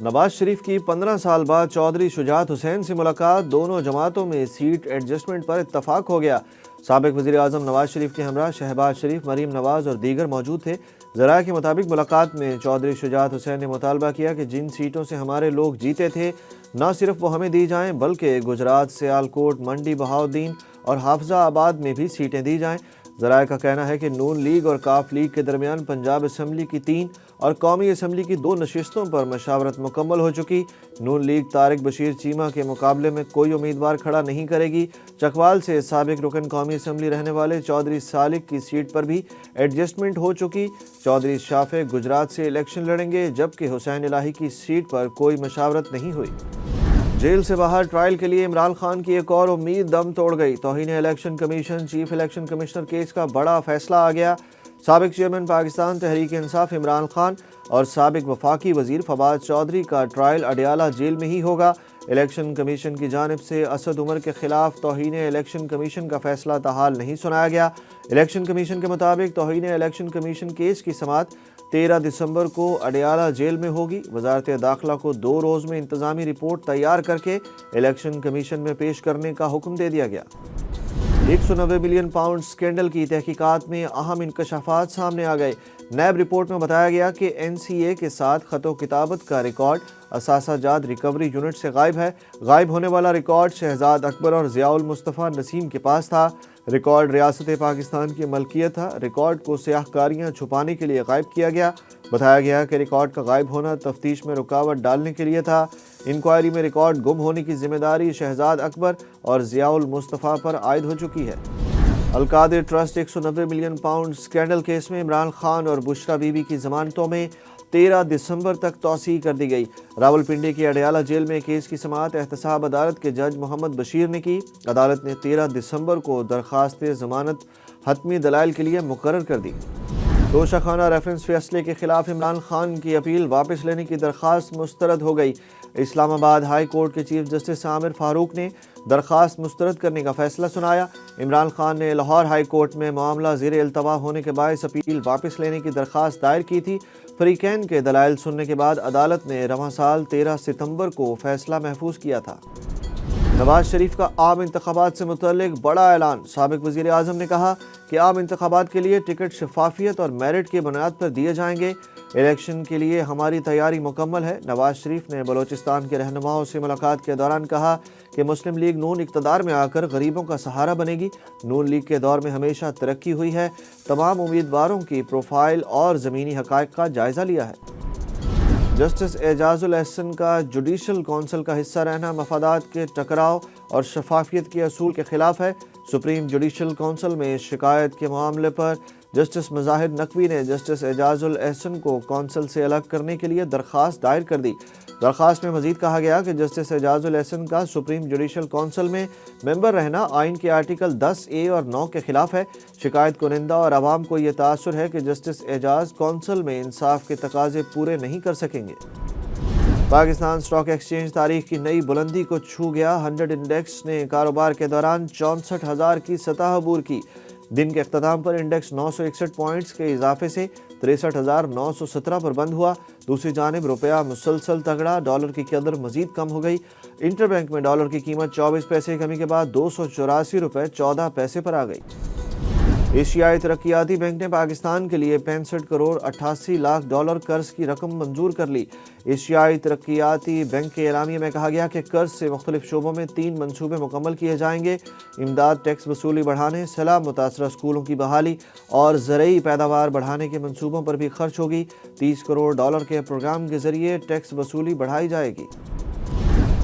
نواز شریف کی 15 سال بعد چودھری شجاعت حسین سے ملاقات، دونوں جماعتوں میں سیٹ ایڈجسٹمنٹ پر اتفاق ہو گیا۔ سابق وزیر اعظم نواز شریف کے ہمراہ شہباز شریف، مریم نواز اور دیگر موجود تھے۔ ذرائع کے مطابق ملاقات میں چودھری شجاعت حسین نے مطالبہ کیا کہ جن سیٹوں سے ہمارے لوگ جیتے تھے نہ صرف وہ ہمیں دی جائیں بلکہ گجرات، سیالکوٹ، منڈی بہاؤالدین اور حافظہ آباد میں بھی سیٹیں دی جائیں۔ ذرائع کا کہنا ہے کہ نون لیگ اور کاف لیگ کے درمیان پنجاب اسمبلی کی 3 اور قومی اسمبلی کی 2 نشستوں پر مشاورت مکمل ہو چکی۔ نون لیگ طارق بشیر چیمہ کے مقابلے میں کوئی امیدوار کھڑا نہیں کرے گی۔ چکوال سے سابق رکن قومی اسمبلی رہنے والے چودھری سالک کی سیٹ پر بھی ایڈجسٹمنٹ ہو چکی۔ چودھری شافع گجرات سے الیکشن لڑیں گے جبکہ حسین الہی کی سیٹ پر کوئی مشاورت نہیں ہوئی۔ جیل سے باہر ٹرائل کے لیے عمران خان کی ایک اور امید دم توڑ گئی۔ توہین election commission chief election commissioner case کا بڑا فیصلہ آ گیا۔ سابق چیئرمین پاکستان تحریک انصاف عمران خان اور سابق وفاقی وزیر فواد چودھری کا ٹرائل اڈیالہ جیل میں ہی ہوگا۔ الیکشن کمیشن کی جانب سے اسد عمر کے خلاف توہین الیکشن کمیشن کا فیصلہ تاحال نہیں سنایا گیا۔ الیکشن کمیشن کے مطابق توہین الیکشن کمیشن کیس کی سماعت 13 دسمبر کو اڈیالہ جیل میں ہوگی۔ وزارت داخلہ کو 2 روز میں انتظامی رپورٹ تیار کر کے الیکشن کمیشن میں پیش کرنے کا حکم دے دیا گیا۔ 190 ملین پاؤنڈ اسکینڈل کی تحقیقات میں اہم انکشافات سامنے آ گئے۔ نیب رپورٹ میں بتایا گیا کہ این سی اے کے ساتھ خط و کتابت کا ریکارڈ اثاثہ جات ریکوری یونٹ سے غائب ہے۔ غائب ہونے والا ریکارڈ شہزاد اکبر اور ضیاء المصطفیٰ نسیم کے پاس تھا۔ ریکارڈ ریاست پاکستان کی ملکیت تھا۔ ریکارڈ کو سیاہ کاریاں چھپانے کے لیے غائب کیا گیا۔ بتایا گیا کہ ریکارڈ کا غائب ہونا تفتیش میں رکاوٹ ڈالنے کے لیے تھا۔ انکوائری میں ریکارڈ گم ہونے کی ذمہ داری شہزاد اکبر اور ضیاء المصطفیٰ پر عائد ہو چکی ہے۔ Al-Qadir trust 190 million pound scandal case میں عمران خان اور بشرا بی بی کی ضمانتوں میں 13 دسمبر تک توسیع کر دی گئی۔ راولپنڈی کی اڈیالہ جیل میں کیس کی سماعت احتساب عدالت کے جج محمد بشیر نے کی۔ عدالت نے 13 دسمبر کو درخواست ضمانت حتمی دلائل کے لیے مقرر کر دی۔ توشہ ریفرنس فیصلے کے خلاف عمران خان کی اپیل واپس لینے کی درخواست مسترد ہو گئی۔ اسلام آباد ہائی کورٹ کے چیف جسٹس عامر فاروق نے درخواست مسترد کرنے کا فیصلہ سنایا۔ عمران خان نے لاہور ہائی کورٹ میں معاملہ زیر التوا ہونے کے باعث اپیل واپس لینے کی درخواست دائر کی تھی۔ فریقین کے دلائل سننے کے بعد عدالت نے رواں سال 13 ستمبر کو فیصلہ محفوظ کیا تھا۔ نواز شریف کا عام انتخابات سے متعلق بڑا اعلان۔ سابق وزیر اعظم نے کہا کہ عام انتخابات کے لیے ٹکٹ شفافیت اور میرٹ کی بنیاد پر دیے جائیں گے۔ الیکشن کے لیے ہماری تیاری مکمل ہے۔ نواز شریف نے بلوچستان کے رہنماؤں سے ملاقات کے دوران کہا کہ مسلم لیگ نون اقتدار میں آ کر غریبوں کا سہارا بنے گی۔ نون لیگ کے دور میں ہمیشہ ترقی ہوئی ہے۔ تمام امیدواروں کی پروفائل اور زمینی حقائق کا جائزہ لیا ہے۔ جسٹس اعجاز الاحسن کا جوڈیشل کونسل کا حصہ رہنا مفادات کے ٹکراؤ اور شفافیت کے اصول کے خلاف ہے۔ سپریم جوڈیشل کونسل میں شکایت کے معاملے پر جسٹس مظاہر نقوی نے جسٹس اعجاز الاحسن کو کونسل سے الگ کرنے کے لیے درخواست دائر کر دی۔ درخواست میں مزید کہا گیا کہ جسٹس اعجاز الاحسن کا سپریم جوڈیشل کونسل میں ممبر رہنا آئین کے آرٹیکل 10A اور 9 کے خلاف ہے۔ شکایت کنندہ اور عوام کو یہ تاثر ہے کہ جسٹس اعجاز کونسل میں انصاف کے تقاضے پورے نہیں کر سکیں گے۔ پاکستان اسٹاک ایکسچینج تاریخ کی نئی بلندی کو چھو گیا۔ 100 انڈیکس نے کاروبار کے دوران 64,000 کی سطح عبور کی۔ دن کے اختتام پر انڈیکس 961 پوائنٹس کے اضافے سے 63,917 پر بند ہوا۔ دوسری جانب روپیہ مسلسل تگڑا، ڈالر کی قدر مزید کم ہو گئی۔ انٹر بینک میں ڈالر کی قیمت 24 پیسے کمی کے بعد 284 روپے 14 پیسے پر آ گئی۔ ایشیائی ترقیاتی بینک نے پاکستان کے لیے 65 کروڑ 88 لاکھ ڈالر قرض کی رقم منظور کر لی۔ ایشیائی ترقیاتی بینک کے اعلامیے میں کہا گیا کہ قرض سے مختلف شعبوں میں 3 منصوبے مکمل کیے جائیں گے۔ امداد، ٹیکس وصولی بڑھانے، سیلاب متاثرہ اسکولوں کی بحالی اور زرعی پیداوار بڑھانے کے منصوبوں پر بھی خرچ ہوگی۔ 30 کروڑ ڈالر کے پروگرام کے ذریعے ٹیکس وصولی بڑھائی جائے گی۔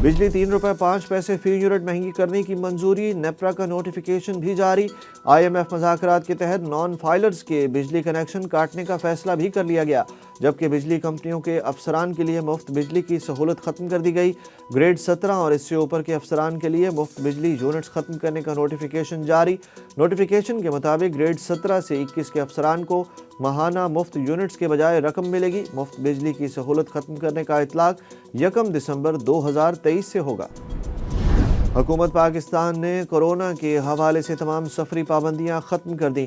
بجلی 3 روپے 5 پیسے فی یونٹ مہنگی کرنے کی منظوری، نیپرا کا نوٹیفیکیشن بھی جاری۔ IMF مذاکرات کے تحت نان فائلرز کے بجلی کنیکشن کاٹنے کا فیصلہ بھی کر لیا گیا، جبکہ بجلی کمپنیوں کے افسران کے لیے مفت بجلی کی سہولت ختم کر دی گئی۔ گریڈ 17 اور اس سے اوپر کے افسران کے لیے مفت بجلی یونٹس ختم کرنے کا نوٹیفیکیشن جاری۔ نوٹیفیکیشن کے مطابق گریڈ 17 سے 21 کے افسران کو ماہانہ مفت یونٹس کے بجائے رقم ملے گی۔ مفت بجلی کی سہولت ختم کرنے کا اطلاق 1 دسمبر 2023 سے ہوگا۔ حکومت پاکستان نے کورونا کے حوالے سے تمام سفری پابندیاں ختم کر دیں۔